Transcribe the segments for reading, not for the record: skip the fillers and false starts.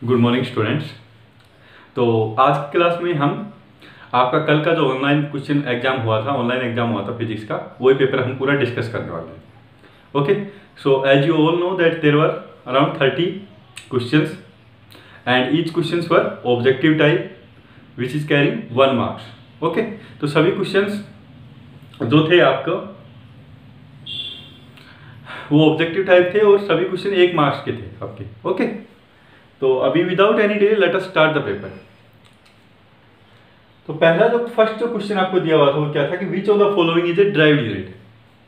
Good morning students. तो आज की क्लास में हम आपका कल का जो ऑनलाइन क्वेश्चन एग्जाम हुआ था, ऑनलाइन एग्जाम हुआ था फिजिक्स का, वही पेपर हम पूरा डिस्कस करने वाले हैं। Okay, so as you all know that there were around 30 questions and each questions were objective type which is carrying 1 marks. Okay, तो सभी क्वेश्चंस जो थे आपको वो ऑब्जेक्टिव टाइप थे और सभी क्वेश्चन 1 मार्क्स के थे आपके। ओके, तो अभी without any delay let us start the paper. तो पहला जो फर्स्ट जो क्वेश्चन आपको दिया हुआ था वो क्या था कि which of the following is a derived unit.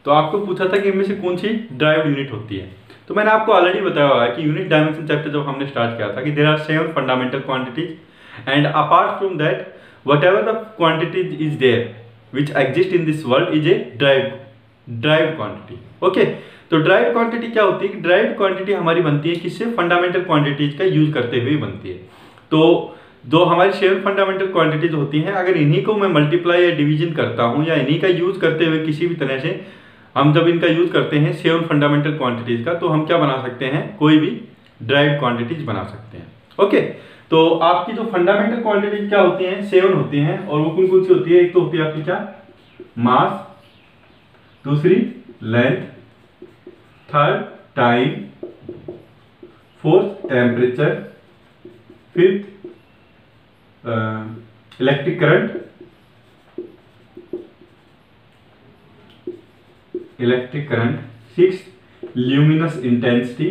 तो आपको पूछा था कि इनमें से कौन सी ड्राइव्ड यूनिट होती है। तो मैंने आपको ऑलरेडी बताया हुआ है कि यूनिट डायमेंशन चैप्टर जब हमने स्टार्ट किया था कि there are 7 fundamental quantities and apart from that whatever the quantities is there which exist in this world is a derived quantity. Okay, तो ड्राइव्ड क्वांटिटी क्या होती है कि ड्राइव्ड क्वांटिटी हमारी बनती है किससे, फंडामेंटल क्वांटिटीज का यूज करते हुए बनती है। तो जो हमारी 7 फंडामेंटल क्वांटिटीज होती हैं, अगर इन्हीं को मैं मल्टीप्लाई या डिवीजन करता हूं या इन्हीं का यूज करते हुए किसी भी तरह से हम जब इनका यूज करते हैं 7 फंडामेंटल क्वांटिटीज का, तो हम क्या बना सकते हैं, कोई भी ड्राइव्ड क्वांटिटीज बना सकते हैं। ओके, तो आपकी जो फंडामेंटल क्वांटिटीज क्या होती हैं, 7 होती हैं। और वो कौन कौन सी होती है, एक तो होती है आपकी क्या, मास, दूसरी length, third time, fourth temperature, fifth electric current, sixth luminous intensity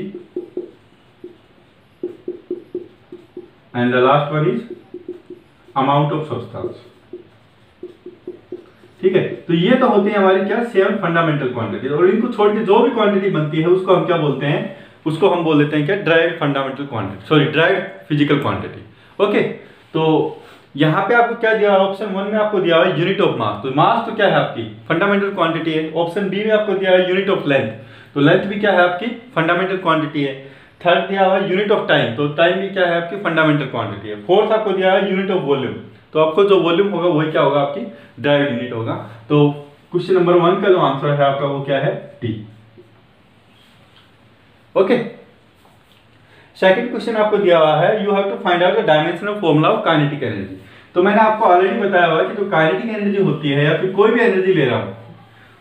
and the last one is amount of substance. ठीक है, तो ये तो होती है हमारी क्या, 7 फंडामेंटल क्वांटिटी। और इनको छोड़ के जो भी क्वांटिटी बनती है उसको हम क्या बोलते हैं, उसको हम बोल देते हैं क्या, derived fundamental quantity, sorry derived physical quantity. Okay, तो यहाँ पे आपको क्या दिया, ऑप्शन 1 में आपको दिया हुआ है यूनिट ऑफ मास। तो मास तो क्या है आपकी फंडामेंटल क्वांटिटी है। ऑप्शन बी में आपको दिया है यूनिट ऑफ लेंथ, तो लेंथ भी क्या है आपकी फंडामेंटल क्वांटिटी है। थर्ड दिया हुआ है यूनिट ऑफ टाइम, तो टाइम भी क्या है आपकी फंडामेंटल क्वांटिटी है। फोर्थ आपको दिया है यूनिट ऑफ वॉल्यूम, तो आपको जो वॉल्यूम होगा वही क्या होगा, आपकी ड्राइव्ड यूनिट होगा। तो क्वेश्चन नंबर 1 का जो आंसर है आपका वो क्या है, डी। ओके, सेकंड क्वेश्चन आपको दिया हुआ है, you have to find out the dimensional formula of kinetic energy. तो मैंने आपको ऑलरेडी बताया हुआ है कि जो काइनेटिक एनर्जी होती है या फिर कोई भी एनर्जी ले रहा हूं,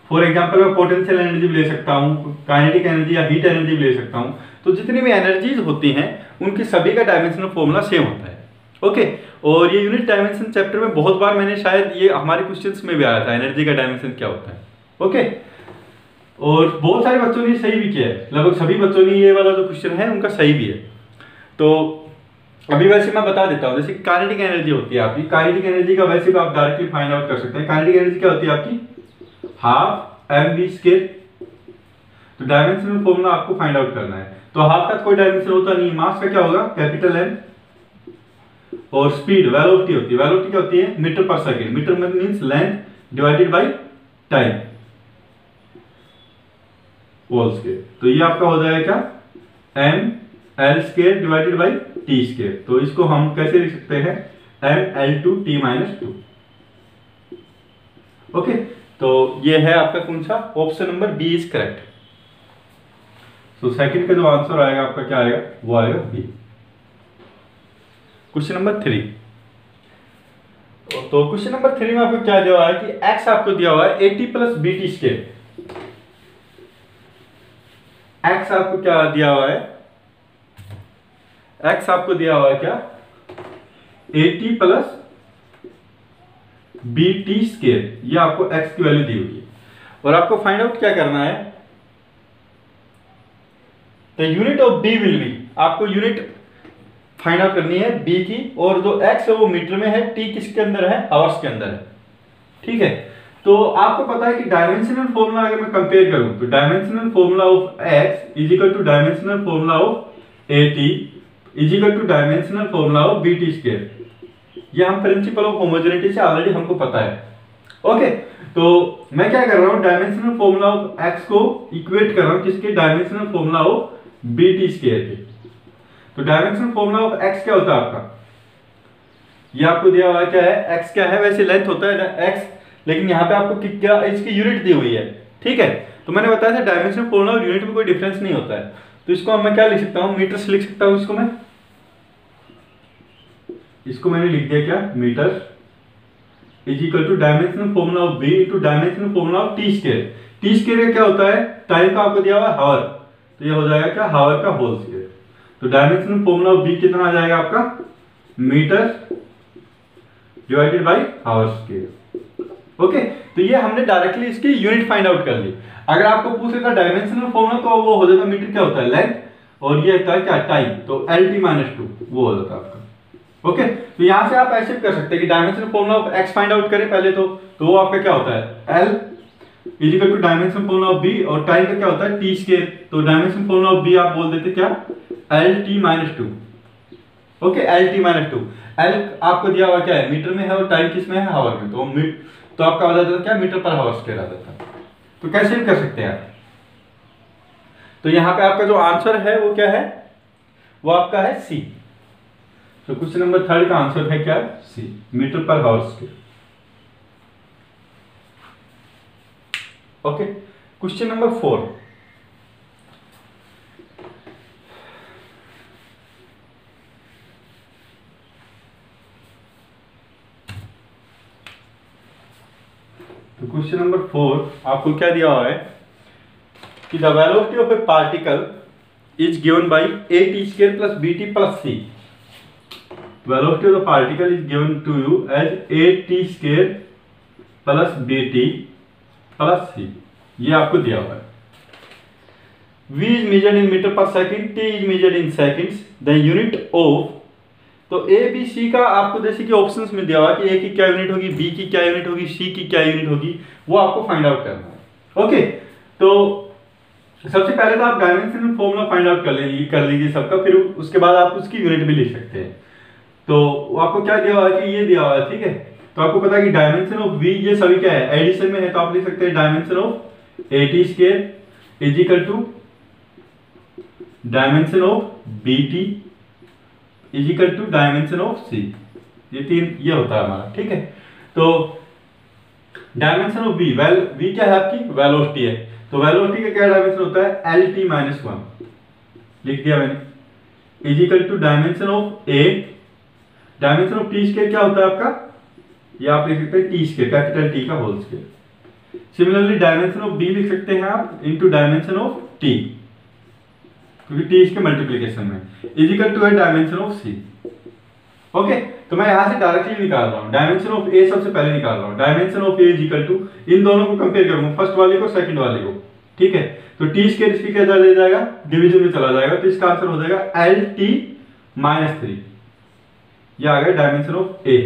फॉर एग्जांपल मैं पोटेंशियल एनर्जी भी ले सकता हूं, काइनेटिक एनर्जी या हीट एनर्जी भी ले सकता हूं। तो जितनी भी एनर्जीज होती हैं उनकी सभी का डायमेंशनल फॉर्मूला सेम होता है। ओके, और ये यूनिट डायमेंशन चैप्टर में बहुत बार मैंने शायद ये हमारे क्वेश्चंस में भी आया था, एनर्जी का डायमेंशन क्या होता है। ओके, और बहुत सारे बच्चों ने सही भी किया है, लगभग सभी बच्चों ने ये वाला जो क्वेश्चन है उनका सही भी है। तो अभी वैसे मैं बता देता हूँ, जैसे काइनेटिक एनर्जी होती है आपकी, काइनेटिक एनर्जी का वैसे भी आप डायरेक्टली फाइंड आउट कर सकते हैं। काइनेटिक एनर्जी क्या होती है आपकी, हाफ mv²। तो डायमेंशनल फॉर्मूला आपको फाइंड आउट करना है। तो हाफ का कोई डायमेंशन होता नहीं, मास का क्या होगा, कैपिटल M, और स्पीड वेलोसिटी होती है। वेलोसिटी क्या होती है, मीटर पर सेकेंड। मीटर में means length divided by time whole square. तो ये आपका हो जाएगा क्या, ml² डिवाइडेड बाय t²। तो इसको हम कैसे लिख सकते हैं, ml2t-2। ओके, तो ये है आपका कौन सा, option number B is correct. तो सेकंड का जो आंसर आएगा आपका क्या आएगा, वो आएगा बी। Question number 3। तो क्वेश्चन नंबर 3 में आपको क्या दिया हुआ है कि x आपको दिया हुआ है 80 + bt²। x आपको क्या दिया हुआ है, x आपको दिया हुआ है क्या, 80 + bt²। ये आपको x की वैल्यू दी हुई है और आपको फाइंड आउट क्या करना है, the unit of b will be, आपको यूनिट फाइंड आउट करनी है b की, और जो x है वो मीटर में है, t किसके अंदर है, आवर्स के अंदर है। ठीक है, तो आपको पता है कि डायमेंशनल फॉर्मूला अगर मैं कंपेयर करूं तो dimensional formula of x is equal to dimensional formula of 80 is equal to dimensional formula of bt²। ये हम प्रिंसिपल ऑफ होमोजेनिटी से ऑलरेडी हमको पता है। ओके, तो मैं क्या कर रहा हूं, डायमेंशनल फॉर्मूला ऑफ x को इक्वेट कर रहा हूं किसके, डायमेंशनल फॉर्मूला ऑफ bt² के। तो डायमेंशनल फॉर्मूला ऑफ x क्या होता है आपका, ये आपको दिया हुआ क्या है, x क्या है, वैसे लेंथ होता है x, लेकिन यहाँ पे आपको क्या इसकी यूनिट दी हुई है। ठीक है, तो मैंने बताया था डायमेंशनल फॉर्मूला और यूनिट में कोई डिफरेंस नहीं होता है। तो इसको मैं क्या लिख सकता हूँ, मीटर से लिख सकता हूँ इसको मैं। इसको मैंने लिख दिया क्या, metre is equal to dimensional formula of B into dimensional formula of T square. T square का क्या होता है, टाइम का आपको दिया हुआ है हावर, तो ये हो जाएगा क्या, हावर का होल स्क्वायर। तो डायमेंशनल फॉर्मूला ऑफ बी कितना आ जाएगा आपका, metre divided by hour square. Okay, तो ये हमने डायरेक्टली इसकी यूनिट फाइंड आउट कर ली। अगर आपको पूछ लेता डायमेंशनल फॉर्मूला तो वो हो जाता, मीटर क्या होता है, लेंथ, और ये होता है क्या, टाइम, तो LT-2 वो हो जाता है आपका। ओके, तो यहां से आप ऐसे भी कर सकते हैं कि dimensional formula of x find out करें पहले तो वो आपका क्या होता है, L is equal to dimensional formula of b, और टाइम का क्या होता है, t स्क्वायर, तो डायमेंशनल फॉर्मूला ऑफ b आप बोल देते क्या, LT-2। ओके, LT-2, L आपको दिया हुआ क्या है, मीटर में है, और टाइम किस में है, हावर में, तो आपका हो जाता है क्या, मीटर पर हावर स्क्वायर आ जाता है। तो कैसे भी कर सकते हैं आप। तो यहां पे आपका जो आंसर है वो क्या है, वो आपका है सी। तो क्वेश्चन नंबर 3 का आंसर है क्या, सी, मीटर पर हावर स्क्वायर। ओके, क्वेश्चन नंबर 4, तो क्वेश्चन नंबर 4 आपको क्या दिया हुआ है कि the velocity of a particle is given by at square plus bt plus c। Velocity of the particle is given to you as at square plus bt plus c, ये आपको दिया हुआ है। v is measured in metre पर second, t is measured in seconds, the unit of, तो a b c का आपको जैसे कि ऑप्शंस में दिया हुआ है कि a की क्या यूनिट होगी, b की क्या यूनिट होगी, c की क्या यूनिट होगी, वो आपको फाइंड आउट करना है। ओके, तो सबसे पहले तो आप डायमेंशनल फॉर्मूला फाइंड आउट कर लीजिए सबका, फिर उसके बाद आप उसकी यूनिट भी लिख सकते हैं। तो आपको क्या दिया हुआ है कि ये दिया हुआ है, ठीक है, तो आपको पता है कि डायमेंशन ऑफ v ये सभी क्या है, एडिशन में है, तो आप लिख सकते हैं dimension of at square is equal to dimension of bt is equal to dimension of c, ये तीन ये होता है हमारा, ठीक है। तो डायमेंशन ऑफ v, v क्या है आपकी, वेलोसिटी है, तो वेलोसिटी का क्या डायमेंशन होता है, LT-1 लिख दिया मैंने, is equal to dimension of a, dimension of t square क्या होता है आपका, ये आप लिख सकते हैं t स्क्वायर, कैपिटल T का whole square. Similarly dimension of b लिख सकते हैं आप इनटू डायमेंशन ऑफ t, क्योंकि t इसके मल्टीप्लिकेशन में, इज इक्वल टू है डायमेंशन ऑफ c। ओके, तो मैं यहां से डायरेक्टली निकाल रहा हूं, डायमेंशन ऑफ a सबसे पहले निकाल रहा हूं, dimension of a is equal to, इन दोनों को कंपेयर करूंगा, फर्स्ट वाले को सेकंड वाले को, ठीक है। तो t स्क्वायर इसकी क्या चला जाएगा, डिवीजन में चला जाएगा, तो इसका आंसर हो जाएगा LT-3, ये आ गया डायमेंशन ऑफ a।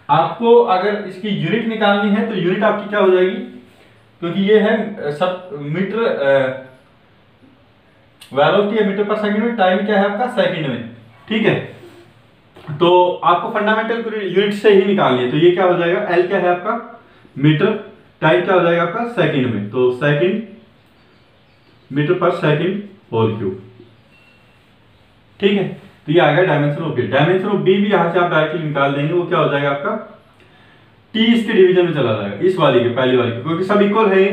आपको अगर इसकी यूनिट निकालनी है तो यूनिट आपकी क्या हो जाएगी, क्योंकि ये है सब मीटर, वेलोसिटी है मीटर पर सेकंड में, टाइम क्या है आपका सेकंड में, ठीक है। तो आपको फंडामेंटल यूनिट से ही निकालनी है, तो ये क्या हो जाएगा, L क्या है आपका मीटर, टाइम क्या हो जाएगा आपका सेकंड में, तो सेकंड मीटर पर सेकंड होल क्यूब, ठीक है। तो ये आ गया dimension of b। Dimension of b भी यहां से आप डायरेक्टली निकाल देंगे, वो क्या हो जाएगा आपका, t इसके डिवीजन में चला जाएगा, इस वाली के, पहली वाली के, क्योंकि सब इक्वल है,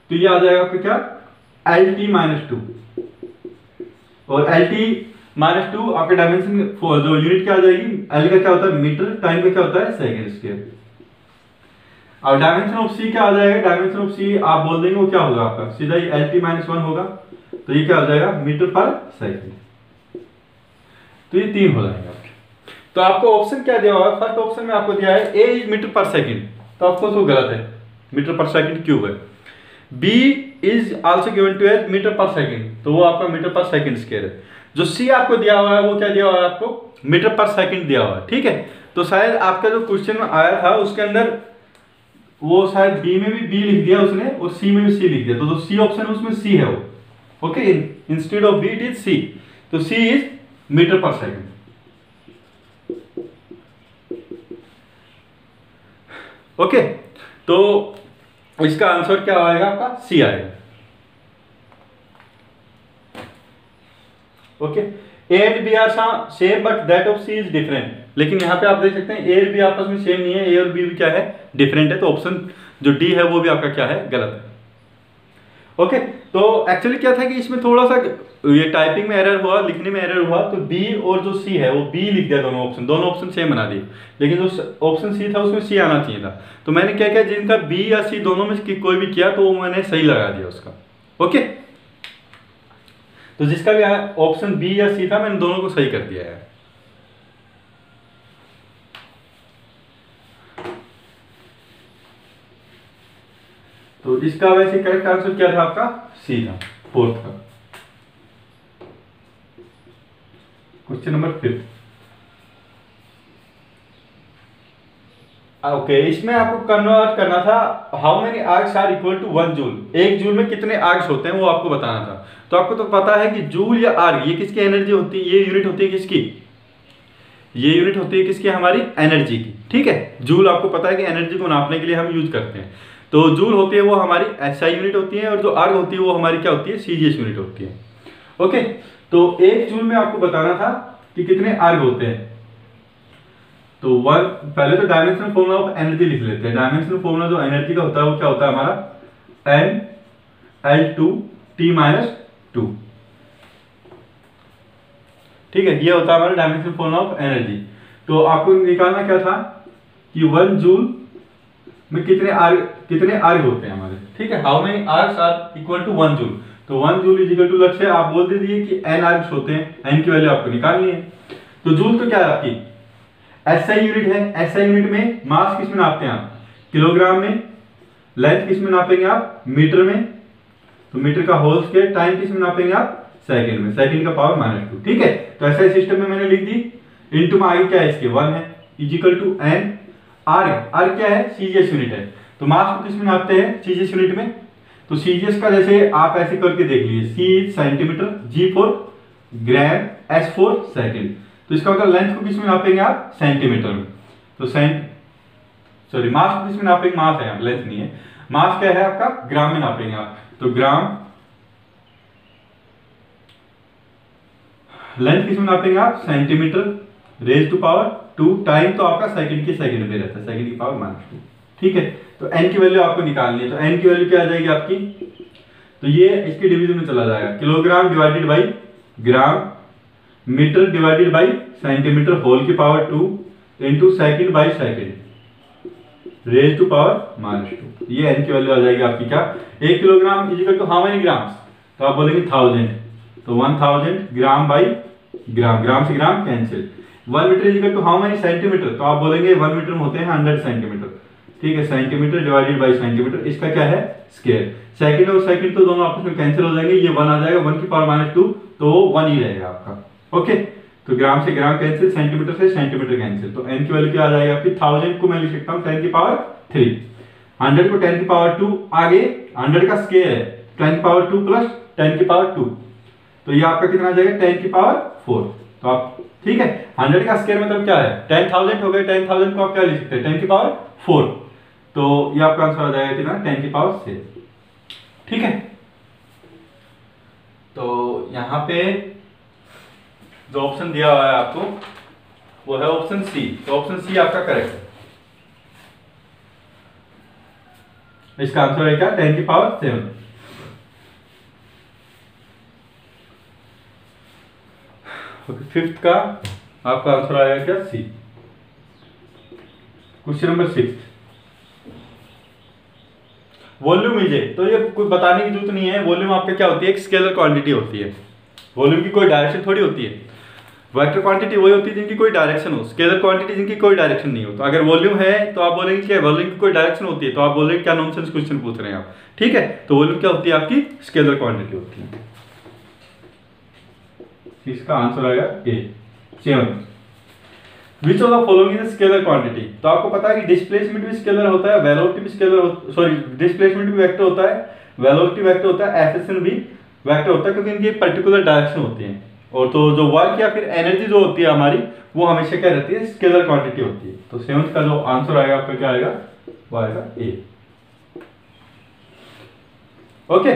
तो ये आ जाएगा आपका क्या, LT-2, और LT-2 आपके डायमेंशन जो यूनिट क्या आ जाएगी, L का क्या होता है मीटर, टाइम का क्या होता है सेकंड स्क्वायर। और डायमेंशन ऑफ c क्या आ जाएगा, डायमेंशन ऑफ c आप बोल देंगे वो क्या होगा आपका, सीधा ही LT-1 होगा, तो ये क्या हो जाएगा मीटर पर सेकंड, तो ये 3 हो जाएंगे आपके। तो आपको ऑप्शन क्या दिया हुआ है, फर्स्ट ऑप्शन में आपको दिया है a इज मीटर पर सेकंड, तो आपको वो गलत है, मीटर पर सेकंड क्यूब है। b is also given to as metre पर सेकंड, तो वो आपका मीटर पर सेकंड स्क्वायर है। जो c आपको दिया हुआ है वो क्या दिया हुआ है आपको, मीटर पर सेकंड दिया हुआ है, ठीक है। तो शायद आपका जो क्वेश्चन आया था उसके अंदर वो शायद b में भी b लिख दिया उसने, और c में भी c लिख दिया, तो जो c ऑप्शन है उसमें c है वो, okay, instead of b it is c, तो c इज मीटर पर सेकंड। ओके, तो इसका आंसर क्या आएगा आपका, सी आएगा। Okay, A and B are same but that of C is different, लेकिन यहाँ पे आप देख सकते हैं ए और बी आपस में सेम नहीं है, ए और बी भी क्या है डिफरेंट है, तो ऑप्शन जो डी है वो भी आपका क्या है गलत है। ओके, तो एक्चुअली क्या था कि इसमें थोड़ा सा ये टाइपिंग में एरर हुआ, लिखने में एरर हुआ, तो बी और जो सी है वो बी लिख दिया, दोनों ऑप्शन सेम बना दिए, लेकिन जो ऑप्शन सी था उसमें सी आना चाहिए था। तो मैंने क्या किया, जिनका बी या सी दोनों में कोई भी किया तो वो मैंने सही लगा दिया उसका। ओके, तो जिसका भी ऑप्शन बी या सी था मैंने दोनों को सही कर दिया है। तो इसका वैसे करेक्ट आंसर क्या था आपका, सी था, फोर्थ का। Question number 5। ओके, इसमें आपको कन्वर्ट करना था, how many ergs are equal to 1 joule. एक जूल में कितने आर्क्स होते हैं वो आपको बताना था। तो आपको तो पता है कि जूल या आर्क ये किसकी एनर्जी होती है, ये यूनिट होती है किसकी, ये यूनिट होती है किसकी, हमारी एनर्जी की। ठीक है, जूल आपको पता है कि एनर्जी को नापने के लिए हम यूज करते हैं। तो जूल होती है वो हमारी एसआई यूनिट होती है, और जो आर्क होती है वो हमारी क्या होती है, सीजीएस यूनिट होती है। ओके, तो एक जूल में आपको बताना था कि कितने आर्क होते हैं। तो वन, पहले तो डायमेंशनल फॉर्मूला ऑफ एनर्जी लिख लेते हैं। डायमेंशनल फॉर्मूला जो एनर्जी का होता है वो क्या होता है हमारा, NL2T-2। ठीक है, ये होता है हमारा डायमेंशनल फॉर्मूला ऑफ एनर्जी। तो आपको निकालना क्या था कि 1 जूल में कितने आर्ग होते हैं हमारे। ठीक है, how many ergs are equal to 1 joule. तो 1 जूल इज इक्वल टू, लक्ष्य आप बोल दीजिए कि n आर्ग्स होते हैं, n की वैल्यू आपको निकालनी है। तो जूल तो क्या है आपकी एसआई यूनिट है। एसआई यूनिट में मास किस में नापते हैं आप, किलोग्राम में, लेंथ किस में नापेंगे आप, मीटर में, तो मीटर का होल स्क्वायर, टाइम किस में नापेंगे आप, सेकंड में, सेकंड का पावर -2। ठीक है, तो एसआई सिस्टम में मैंने लिख दी, इनटू में आगे क्या है इसके 1 है, is equal to n r क्या है, सीजीएस यूनिट है। तो मास को किस में नापते हैं, सीजीएस यूनिट में। तो सीजीएस का जैसे आप ऐसे करके देख लीजिए, C centimetre, G for gram, S for second. तो इसका मतलब लेंथ को किस में नापेंगे आप, सेंटीमीटर में। तो मास को किस में नापेंगे, मास है, लेंथ नहीं है, मास क्या है आपका, ग्राम में नापेंगे आप। तो ग्राम, लेंथ किस में नापेंगे आप, centimetre, raise to power 2, time तो आपका सेकंड के सेकंड में रहता है, सेकंड की पावर -2। ठीक है, तो n की वैल्यू आपको निकालनी है। तो n की वैल्यू क्या आ जाएगी आपकी, तो ये इसके डिवीजन में चला जाएगा, kilogram divided by gram, metre divided by centimetre whole की power 2 into second by second raise to power -2। ये n की वैल्यू आ जाएगी आपकी क्या, 1 kilogram is equal to how many grams, तो आप बोलेंगे 1000, तो 1000 ग्राम बाई ग्राम, ग्राम से gram cancel. 1 metre is equal to how many centimetre, तो आप बोलेंगे 1 मीटर में होते हैं 100 सेंटीमीटर। ठीक है, सेंटीमीटर डिवाइडेड बाई सेंटीमीटर, इसका क्या है, स्क्वायर। सेकंड और सेकंड तो दोनों आपस में कैंसिल हो जाएंगे, ये 1 आ जाएगा, 1 की पावर -2, तो 1 ही रहेगा आपका। ओके, तो ग्राम से ग्राम कैंसिल, सेंटीमीटर से सेंटीमीटर कैंसिल। तो n की वैल्यू क्या आ जाएगा आपकी, 1000 को मैं लिख सकता हूं 10 की पावर 3, 100 को 10 की पावर 2, आगे 100 का स्क्वायर है, 10 की पावर 2 प्लस 10 की पावर 2, तो ये आपका कितना आ जाएगा, 10 की पावर 4। तो आप, ठीक है, 100 का स्क्वायर मतलब क्या है, 10,000 हो गए, 10,000 को आप क्या लिख सकते हैं, 10 की पावर 4। तो ये आपका आंसर आ जाएगा कितना, 10 की पावर 6। ठीक है, तो यहां पे जो ऑप्शन दिया हुआ है आपको वो है ऑप्शन सी। तो ऑप्शन सी आपका करेक्ट है। इसका आंसर है क्या, 10 की पावर 7। फिफ्थ का आपका आंसर आएगा क्या, C. Question number 6, volume is A. तो ये कोई बताने की जरूरत नहीं है, वॉल्यूम आपका क्या होती है, एक स्केलर क्वांटिटी होती है। वॉल्यूम की कोई डायरेक्शन थोड़ी होती है, वेक्टर क्वांटिटी वही होती है जिनकी कोई डायरेक्शन हो, स्केलर क्वांटिटी जिनकी कोई डायरेक्शन नहीं हो। तो अगर वॉल्यूम है तो आप बोलेंगे क्या, वॉल्यूम की कोई डायरेक्शन होती है, तो आप बोलेंगे क्या नॉनसेंस क्वेश्चन पूछ रहे हैं आप। ठीक है, तो वॉल्यूम क्या होती है आपकी, स्केलर क्वांटिटी होती है। इसका आंसर आएगा ए, 7। Which of the following is scalar quantity. तो आपको पता है कि डिस्प्लेसमेंट भी स्केलर होता है, वेलोसिटी भी स्केलर, सॉरी डिस्प्लेसमेंट भी वेक्टर होता है, वेलोसिटी वेक्टर होता है, एक्सेलरेशन भी वेक्टर होता है, क्योंकि इनकी एक पर्टिकुलर डायरेक्शन होती है। और तो जो वर्क या फिर एनर्जी जो होती है हमारी, वो हमेशा क्या रहती है, स्केलर क्वांटिटी होती है। तो 7th का जो आंसर आएगा आपका क्या आएगा, वो आएगा ए। ओके,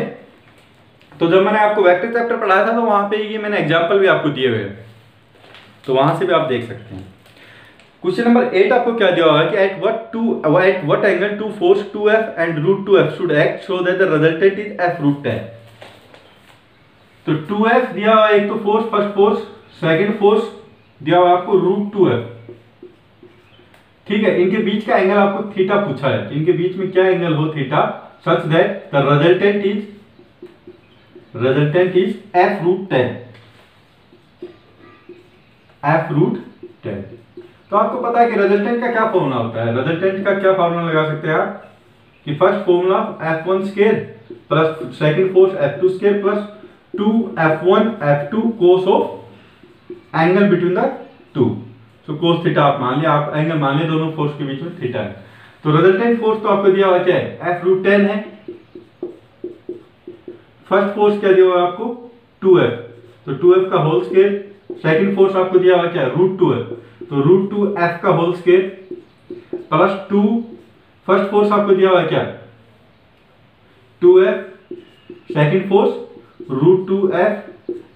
तो जब मैंने आपको वेक्टर चैप्टर पढ़ाया था तो वहां पे ये मैंने एग्जांपल भी आपको दिए हुए हैं, तो वहां से भी आप देख सकते हैं। क्वेश्चन नंबर 8 आपको क्या दिया हुआ है कि at what angle two force 2f and √2f should act so that the resultant is f √10। तो 2f दिया हुआ है, एक तो force, first force, second force दिया हुआ आपको √2f। ठीक है, इनके बीच का एंगल आपको थीटा पूछा है, इनके बीच में क्या एंगल हो theta, such that the resultant is f √10, f √10। तो आपको पता है कि रिजल्टेंट का क्या फॉर्मूला होता है, रिजल्टेंट का क्या फॉर्मूला लगा सकते हैं आप कि first formula f1 square plus second force f2 square plus 2f1 f2 cos of angle between the two. तो cos थीटा आप मान लिया, आप एंगल मान लिया, दोनों फोर्स के बीच में थीटा है। तो रिजल्टेंट फोर्स तो आपको दिया हुआ क्या है, f √10 है। फर्स्ट फोर्स क्या दिया हुआ आपको 2f, तो 2f का होल स्क्वायर। सेकंड फोर्स आपको दिया हुआ क्या है √2f, तो √2f का whole square plus 2, first force आपको दिया हुआ क्या 2f, second force √2f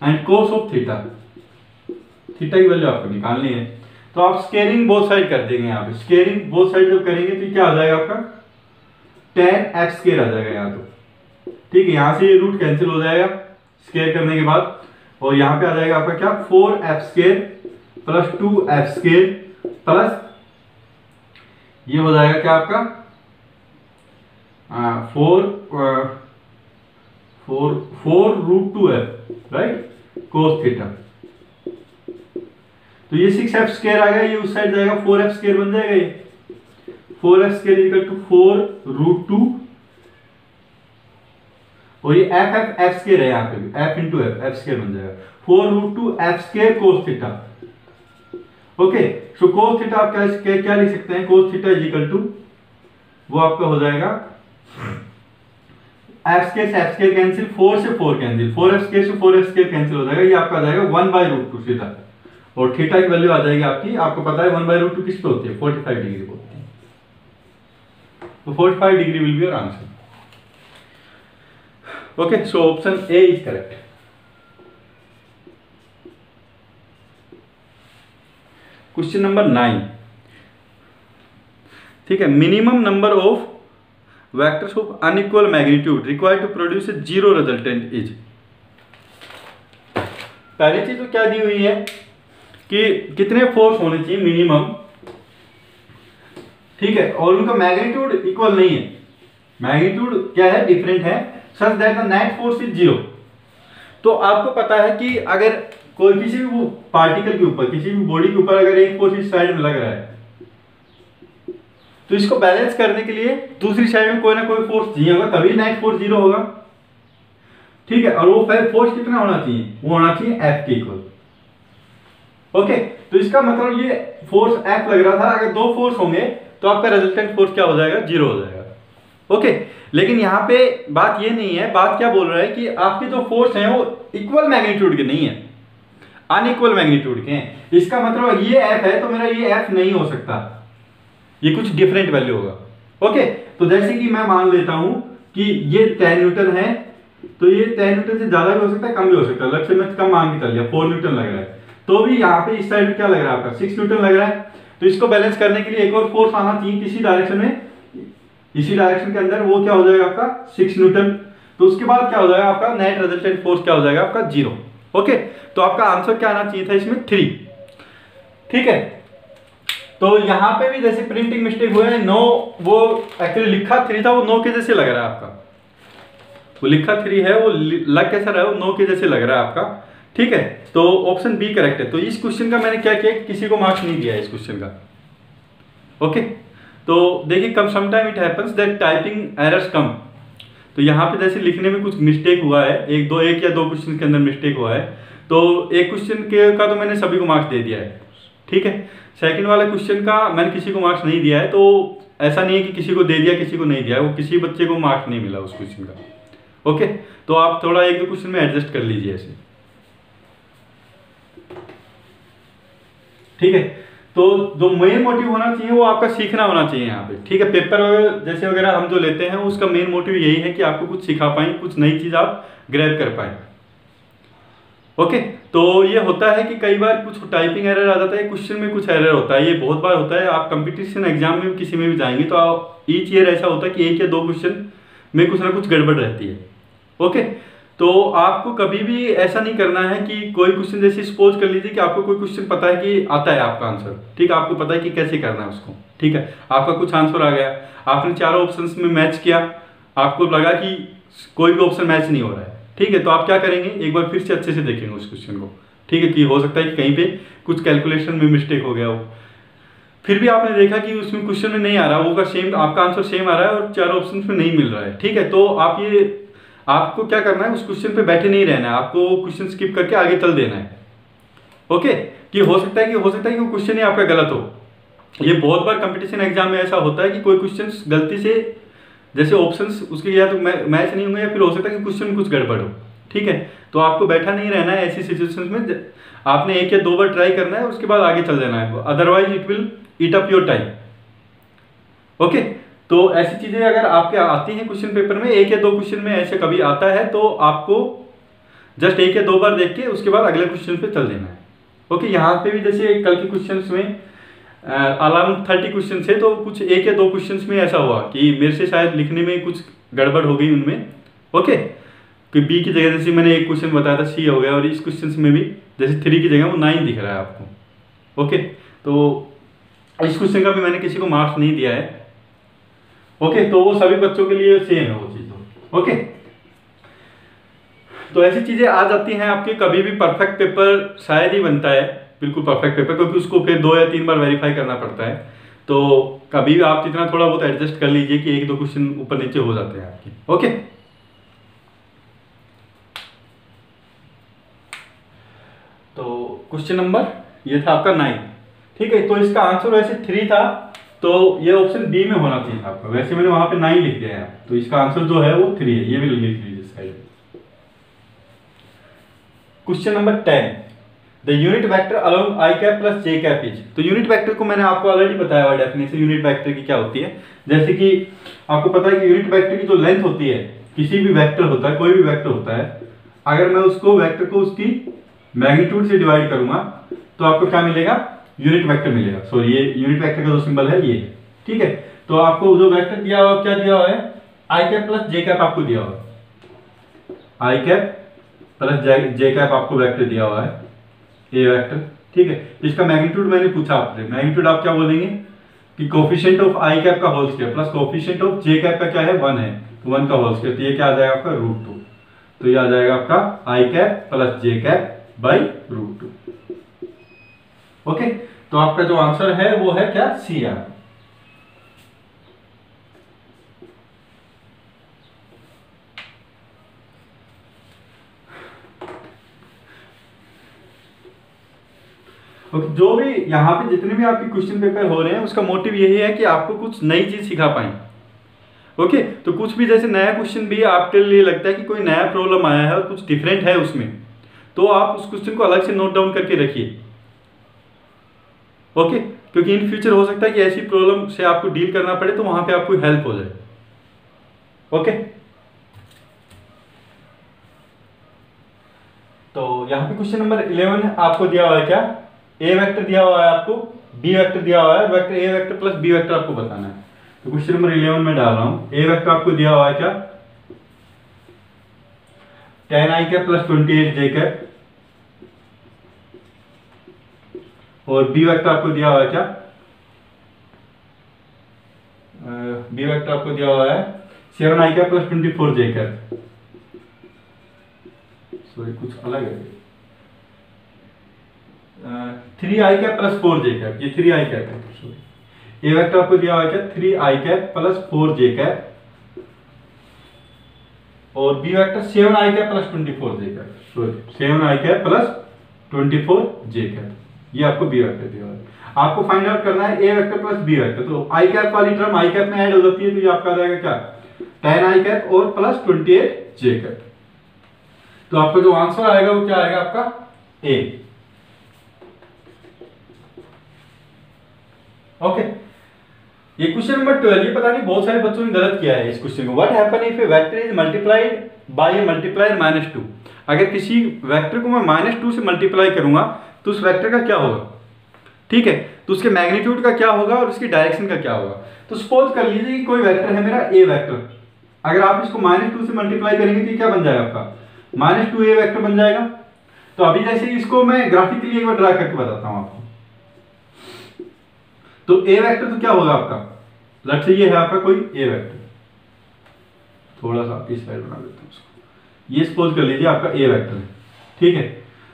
and cos of theta, theta की वैल्यू आपको निकालनी है। तो आप स्केयरिंग बोथ साइड कर देंगे, यहाँ पे स्केयरिंग बोथ साइड जब करेंगे तो क्या आ जाएगा आपका tan f स्क्वायर आ जाएगा यहाँ। तो ठीक है, यहाँ से ये रूट कैंसिल हो जाएगा स्क्वायर करने के बाद, और यहाँ पे आ जाएगा आपका क्या 4f square plus 2f square plus ये हो जाएगा क्या आपका 4 √2f राइट cos थीटा। तो ये 6f स्क्वायर आ गया, ये उस साइड जाएगा 4f स्क्वायर बन जाएगा, ये 4f स्क्वायर इक्वल टू 4 √2, और ये f स्क्वायर है यहाँ पे भी, f इंटू f स्क्वायर बन जाएगा 4 √2 f square cos theta. Okay, so cos theta आप क्या लिख सकते हैं, cos theta is equal to वो आपका हो जाएगा f स्क्वायर से f स्क्वायर कैंसिल, 4 से 4 कैंसिल, 4f स्क्वायर से 4f स्क्वायर कैंसिल हो जाएगा, ये आपका आ जाएगा 1/√2 सीधा, और थीटा की वैल्यू आ जाएगी आपकी, आपको पता है 1/√2 किस पे होती है 45 डिग्री पे होती है। तो 45 degree will be your answer. Okay, so option A is correct. Question number 9, ठीक है, minimum number of vectors of unequal magnitude required to produce a zero resultant is. पहली चीज तो क्या दी हुई है कि कितने फोर्स होने चाहिए मिनिमम, ठीक है, और उनका मैग्नीट्यूड इक्वल नहीं है, मैग्नीट्यूड क्या है डिफरेंट है, such that the net force is 0। तो आपको पता है कि अगर कोई किसी भी पार्टिकल के ऊपर, किसी भी बॉडी के ऊपर अगर एक फोर्स इस साइड में लग रहा है, तो इसको बैलेंस करने के लिए दूसरी साइड में कोई ना कोई फोर्स चाहिए होगा, तभी नेट फोर्स 0 होगा। ठीक है, और वो फोर्स कितना होना चाहिए, वो होना चाहिए F के इक्वल। ओके, तो इसका मतलब ये फोर्स F लग रहा था, अगर दो फोर्स होंगे तो आपका रिजल्टेंट फोर्स क्या हो जाएगा 0 हो जाएगा। ओके, लेकिन यहाँ पे बात ये नहीं है, बात क्या बोल रहा है कि आपके जो फोर्स हैं वो इक्वल मैग्नीट्यूड के नहीं है, अनइक्वल मैग्नीट्यूड के हैं। इसका मतलब ये F है तो मेरा ये F नहीं हो सकता, ये कुछ डिफरेंट वैल्यू होगा। ओके, तो जैसे कि मैं मान लेता हूं कि ये 10 न्यूटन है, तो ये 10 न्यूटन से ज्यादा भी हो सकता है, कम भी हो सकता है। लक्ष्य में कम मान के चल लिया 4 न्यूटन लग रहा है, तो भी यहाँ पे इस साइड में क्या लग रहा है आपका 6 न्यूटन लग रहा है। तो इसको बैलेंस करने के लिए एक और फोर्स आना चाहिए किसी डायरेक्शन में, इसी डायरेक्शन के अंदर, वो क्या हो जाएगा आपका 6 न्यूटन। तो उसके बाद क्या हो जाएगा आपका नेट रिजल्टेंट फोर्स क्या हो जाएगा आपका 0। ओके, तो आपका आंसर क्या आना चाहिए था इसमें 3। ठीक है, तो यहाँ पे भी जैसे प्रिंटिंग मिस्टेक हुआ है, 9 वो एक्चुअली लिखा 3 था, वो 9 के जैसे लग रहा है आपका, वो लिखा 3 है, वो लग कैसा रहा है, वो 9 के जैसे लग रहा है आपका। ठीक है, तो ऑप्शन बी करेक्ट है। तो इस क्वेश्चन का मैंने क्या किया, किसी को मार्क्स नहीं दिया है इस क्वेश्चन का। ओके, तो देखिए come sometime it happens that typing errors come. तो यहाँ पे जैसे लिखने में कुछ मिस्टेक हुआ है, एक या दो क्वेश्चन के अंदर मिस्टेक हुआ है, तो एक क्वेश्चन का तो मैंने सभी को मार्क्स दे दिया है। ठीक है, सेकंड वाले क्वेश्चन का मैंने किसी को मार्क्स नहीं दिया है, तो ऐसा नहीं है कि किसी को दे दिया किसी को नहीं दिया, वो किसी बच्चे को मार्क्स नहीं मिला उस क्वेश्चन का। ओके, तो आप थोड़ा एक दो क्वेश्चन में एडजस्ट कर लीजिए ऐसे। ठीक है, तो जो मेन मोटिव होना चाहिए वो आपका सीखना होना चाहिए यहाँ पे। ठीक है, पेपर वगैरह जैसे वगैरह हम जो लेते हैं उसका मेन मोटिव यही है कि आपको कुछ सिखा पाएं, कुछ नई चीज आप ग्रैब कर पाए। ओके, तो ये होता है कि कई बार कुछ टाइपिंग एरर आ जाता है, क्वेश्चन में कुछ एरर होता है, ये बहुत बार होता है। आप कंपटीशन एग्जाम में किसी में भी जाएंगे तो आप ईच ईयर ऐसा होता है कि 1 या 2 क्वेश्चन में कुछ ना कुछ गड़बड़ रहती है। ओके, तो आपको कभी भी ऐसा नहीं करना है कि कोई क्वेश्चन, जैसे सपोज कर लीजिए कि आपको कोई क्वेश्चन पता है कि आता है आपका आंसर, ठीक है, आपको पता है कि कैसे करना है उसको, ठीक है, आपका कुछ आंसर आ गया, आपने चारों ऑप्शंस में मैच किया, आपको लगा कि कोई भी ऑप्शन मैच नहीं हो रहा है, ठीक है, तो आप क्या करेंगे, एक बार फिर से अच्छे से देखेंगे उस क्वेश्चन को, ठीक है, कि हो सकता है कि कहीं पे कुछ कैलकुलेशन में मिस्टेक हो गया हो, फिर भी आपने देखा कि उसमें क्वेश्चन में नहीं आ रहा, वो का सेम, आपका आंसर सेम आ रहा है और चारों ऑप्शन में नहीं मिल रहा है, ठीक है, तो आपको क्या करना है, उस क्वेश्चन पे बैठे नहीं रहना है, आपको क्वेश्चन स्किप करके आगे चल देना है। ओके, कि हो सकता है कि वो क्वेश्चन ही आपका गलत हो। ये बहुत बार कंपटीशन एग्जाम में ऐसा होता है कि कोई क्वेश्चन गलती से, जैसे ऑप्शंस उसके या तो मैच नहीं होंगे, या फिर हो सकता है कि क्वेश्चन में कुछ गड़बड़ हो, ठीक है, तो आपको बैठा नहीं रहना है ऐसी सिचुएशंस में, आपने 1 या 2 बार ट्राई करना है, उसके बाद आगे चल देना है, otherwise it will eat up your time. Okay, तो ऐसी चीजें अगर आपके आती हैं क्वेश्चन पेपर में, 1 या 2 क्वेश्चन में ऐसे कभी आता है, तो आपको जस्ट 1 या 2 बार देख के उसके बाद अगले क्वेश्चन पे चल देना है। ओके, यहाँ पे भी जैसे कल के क्वेश्चन में अराउंड 30 क्वेश्चन थे, तो कुछ 1 या 2 क्वेश्चन में ऐसा हुआ कि मेरे से शायद लिखने में कुछ गड़बड़ हो गई उनमें। ओके, कि बी की जगह जैसे मैंने एक क्वेश्चन बताया था सी हो गया, और इस क्वेश्चन में भी जैसे 3 की जगह वो 9 दिख रहा है आपको। ओके, तो इस क्वेश्चन का भी मैंने किसी को मार्क्स नहीं दिया है। ओके, तो वो सभी बच्चों के लिए सेम है वो चीज। ओके, तो ऐसी चीजें आ जाती हैं आपके, कभी भी परफेक्ट पेपर शायद ही बनता है, बिल्कुल परफेक्ट पेपर, क्योंकि उसको फिर 2 या 3 बार वेरीफाई करना पड़ता है, तो कभी भी आप जितना थोड़ा बहुत एडजस्ट कर लीजिए कि 1-2 क्वेश्चन ऊपर नीचे हो जाते हैं आपके। ओके, तो क्वेश्चन नंबर ये था आपका 9, ठीक है, तो इसका आंसर वैसे 3 था, तो ये ऑप्शन बी में होना चाहिए आपका, वैसे मैंने वहां पे 9 लिख दिया है, तो इसका आंसर जो है वो 3 है, ये भी लिख लीजिए side. Question number 10, the unit vector along I cap plus J cap is. तो यूनिट वेक्टर को मैंने आपको ऑलरेडी बताया हुआ डेफिनेशन यूनिट वेक्टर की क्या होती है। जैसे कि आपको पता है कि यूनिट वेक्टर की जो लेंथ होती है, किसी भी वेक्टर होता है, कोई भी वेक्टर होता है, अगर मैं उसको वेक्टर को उसकी मैग्नीट्यूड से डिवाइड करूंगा तो आपको क्या मिलेगा, यूनिट वेक्टर मिलेगा। सॉरी, ये यूनिट वेक्टर का जो सिंबल है ये, ठीक है, तो आपको जो वेक्टर दिया हुआ, क्या दिया हुआ है, आई कैप प्लस जे कैप आपको दिया हुआ है, आई कैप प्लस जे कैप आपको वेक्टर दिया हुआ है, ए वेक्टर, ठीक है, इसका मैग्नीट्यूड मैंने पूछा आपसे, मैग्नीट्यूड आप क्या बोलेंगे कि कोफिशिएंट ऑफ आई कैप का whole square plus coefficient of j cap का क्या है, 1 है, तो 1 का होल स्क्वायर, तो ये क्या आ जाएगा आपका √2, तो ये आ जाएगा आपका I cap plus J cap by √2। ओके, तो आपका जो आंसर है वो है क्या, सी है। जो भी यहाँ पे जितने भी आपके क्वेश्चन पेपर हो रहे हैं, उसका मोटिव यही है कि आपको कुछ नई चीज सिखा पाए। ओके, तो कुछ भी जैसे नया क्वेश्चन भी आपके लिए लगता है कि कोई नया प्रॉब्लम आया है और कुछ डिफरेंट है उसमें, तो आप उस क्वेश्चन को अलग से नोट डाउन करके रखिए। ओके, क्योंकि इन फ्यूचर हो सकता है कि ऐसी प्रॉब्लम से आपको डील करना पड़े, तो वहां पे आपको हेल्प हो जाए। ओके, तो यहाँ पे क्वेश्चन नंबर 11 आपको दिया हुआ है क्या, ए वेक्टर दिया हुआ है आपको, बी वेक्टर दिया हुआ है, vector A vector plus B vector आपको बताना है। तो क्वेश्चन नंबर 11 में डाल रहा हूं, ए वेक्टर आपको दिया हुआ है क्या, 10 आई कैप प्लस 28 जे कैप, और बी वेक्टर आपको दिया हुआ है क्या, बी वेक्टर आपको दिया हुआ है 7 आई कैप प्लस 24 जे कैप, सॉरी कुछ अलग है, 3 आई कैप प्लस 4 जे कैप, ये 3 आई कैप है, सॉरी, ए वेक्टर आपको दिया हुआ है क्या, 3 आई कैप प्लस 4 जे कैप, और बी वेक्टर 7 आई कैप प्लस 24 जे कैप, सॉरी 7 आई कैप प्लस 24 जे कैप, ये आपको बी वेक्टर दिया हुआ है। आपको फाइंड आउट करना है ए वेक्टर प्लस बी वेक्टर, तो आई कैप वाली टर्म आई कैप में ऐड हो जाती है, तो ये आपका आ जाएगा क्या, 10 आई कैप और प्लस 28 जे कैप, तो आपका जो आंसर आएगा वो क्या आएगा आपका ए। ओके, ये क्वेश्चन नंबर 12, ये पता नहीं बहुत सारे बच्चों ने गलत किया है इस क्वेश्चन को। What happen if A vector is multiplied by A multiplier -2। अगर किसी वेक्टर को मैं -2 से मल्टीप्लाई करूंगा तो उस वेक्टर का क्या होगा, ठीक है, तो उसके मैग्नीट्यूड का क्या होगा और उसकी डायरेक्शन का क्या होगा। तो सपोज कर लीजिए कि कोई वेक्टर है मेरा ए वेक्टर, अगर आप इसको -2 से मल्टीप्लाई करेंगे तो क्या बन जाएगा आपका -2a वेक्टर बन जाएगा। तो अभी जैसे इसको मैं ग्राफिकली एक बार ड्रा करके बताता हूं आपको। तो ए वेक्टर तो क्या होगा आपका, लेट्स से ये है आपका कोई ए वेक्टर, थोड़ा सा इस साइड बना देता हूं उसको, ये सपोज कर लीजिए आपका ए वेक्टर है, ठीक है।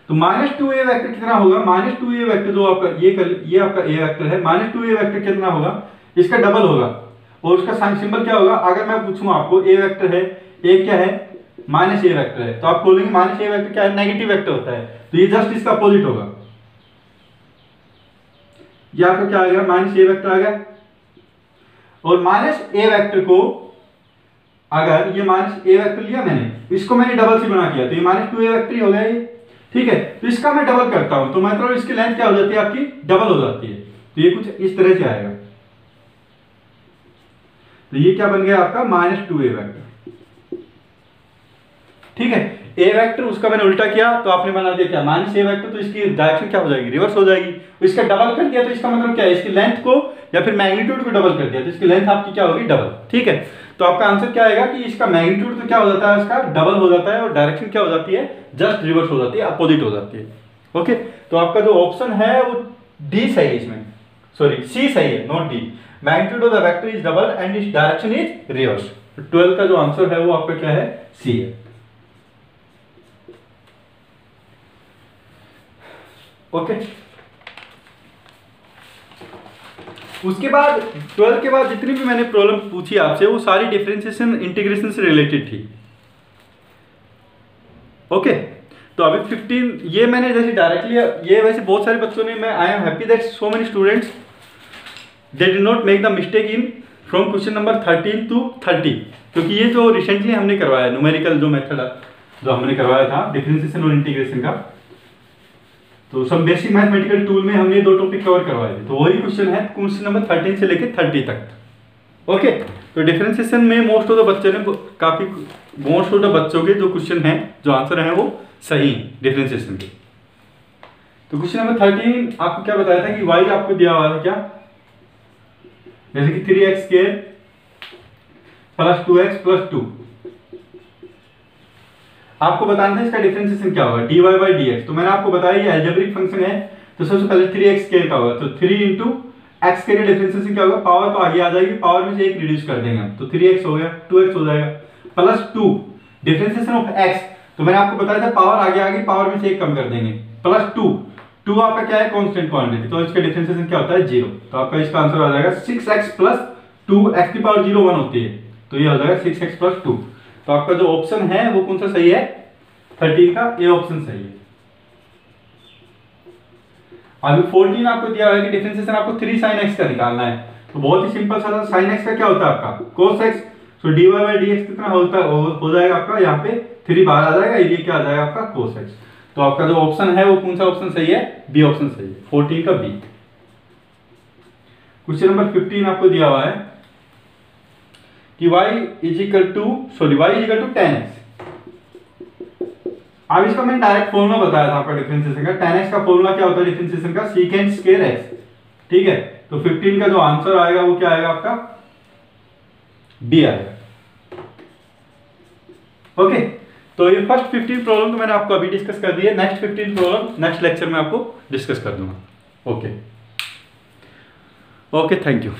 तो -2a वेक्टर कितना होगा, -2a वेक्टर जो आपका ये आपका ए वेक्टर है, -2a वेक्टर कितना होगा, इसका डबल होगा और उसका साइन सिंबल क्या होगा। अगर मैं पूछूं आपको ए वेक्टर है, ए क्या है, -a वेक्टर है, तो आप बोलेंगे -a वेक्टर क्या है, नेगेटिव वेक्टर होता है, तो ये जस्ट इसका अपोजिट होगा। ये आपका क्या आ गया, -a वेक्टर आ गया। और -a वेक्टर को अगर ये -a वेक्टर लिया मैंने, इसको मैंने डबल से बना किया तो ये -2a वेक्टर ही हो गया ये, ठीक है। तो इसका मैं डबल करता हूं तो मतलब इसकी लेंथ क्या हो जाती है आपकी, डबल हो जाती है। तो ये कुछ इस तरह से आएगा। तो ये क्या बन गया आपका -2a वेक्टर, ठीक है। ए वेक्टर उसका मैंने उल्टा किया तो आपने बना दिया क्या, -a वेक्टर, तो इसकी डायरेक्शन क्या हो जाएगी, रिवर्स हो जाएगी। इसका डबल कर दिया तो इसका मतलब क्या है, इसकी लेंथ को या फिर मैग्नीट्यूड को डबल कर दिया तो इसकी लेंथ आपकी क्या होगी, डबल, ठीक है। तो आपका आंसर क्या आएगा कि इसका मैग्नीट्यूड तो क्या हो जाता है, इसका डबल हो जाता है और डायरेक्शन क्या हो जाती है, जस्ट रिवर्स हो जाती है, अपोजिट हो जाती है। ओके, तो आपका जो ऑप्शन है वो डी सही है, इसमें सॉरी सी सही है, not D. Magnitude of the vector is double and its direction is reverse. 12 का जो आंसर है वो आपका क्या है, सी है। ओके, उसके बाद 12 के बाद जितनी भी मैंने प्रॉब्लम पूछी आपसे वो सारी डिफरेंशिएशन इंटीग्रेशन से रिलेटेड थी। ओके, तो अभी 15 ये मैंने जैसे डायरेक्टली, ये वैसे बहुत सारे बच्चों ने, मैं I am happy that so many students they did not make the mistake in from question number 13 to 30, क्योंकि ये जो रिसेंटली हमने करवाया न्यूमेरिकल जो मेथड जो हमने करवाया था डिफरेंशिएशन और इंटीग्रेशन का, तो सब बेसिक मैथमेटिकल टूल में हमने 2 टॉपिक कवर करवाए थे, तो वही क्वेश्चन है क्वेश्चन नंबर 13 से लेकर 30 तक। ओके, तो डिफरेंशिएशन में मोस्ट ऑफ द बच्चों ने मोस्ट ऑफ द बच्चों के जो क्वेश्चन हैं, जो आंसर हैं वो सही डिफरेंशिएशन के। तो क्वेश्चन नंबर 13 आपको क्या बताया था कि y आपको दिया हुआ था क्या, जैसे कि 3x² + 2x + 2, आपको बताना था इसका डिफरेंशिएशन क्या होगा, dy/dx। तो मैंने आपको बताया ये अलजेब्रिक फंक्शन है, तो सबसे पहले 3x² का होगा, तो 3 × x के डिफरेंशिएशन क्या होगा, पावर तो आगे आ जाएगी, पावर में से एक रिड्यूस कर देंगे हम, तो 3x हो गया, 2x हो जाएगा, +2 डिफरेंशिएशन ऑफ x, तो मैंने आपको बताया था पावर आगे आ गई, पावर में से एक कम कर देंगे, +2 आपका क्या है, कांस्टेंट क्वांटिटी, तो इसका डिफरेंशिएशन क्या होता है, 0। तो आपका इसका आंसर आ जाएगा 6x + 2, x की पावर 0 1 होती है, तो ये हो जाएगा 6x + 2। तो आपका जो ऑप्शन है वो कौन सा सही है, 13 का ए ऑप्शन सही है। अभी 14 आपको दिया है कि डिफरेंशिएशन आपको 3 sin x का निकालना है, तो बहुत ही सिंपल सा, sin x का क्या होता है आपका cos x, तो dy/dx कितना होता है, हो जाएगा आपका यहाँ पे 3 बाहर आ जाएगा, ये क्या आ जाएगा आपका cos x। तो आपका जो ऑप्शन है वो कौन सा ऑप्शन सही है, बी ऑप्शन सही है, 14 का बी। क्वेश्चन नंबर 15 आपको दिया हुआ है कि y = 10x। अब इसका मैंने डायरेक्ट फॉर्मूला बताया था आपका डिफरेंशिएशन का, 10x का फॉर्मूला क्या होता है डिफरेंशिएशन का, sec² x, ठीक है। तो 15 का जो आंसर आएगा वो क्या आएगा आपका, बी आएगा। ओके, तो ये फर्स्ट 15 प्रॉब्लम तो मैंने आपको अभी डिस्कस कर दी है, नेक्स्ट 15 प्रॉब्लम नेक्स्ट लेक्चर में आपको डिस्कस कर दूंगा। Okay, thank you.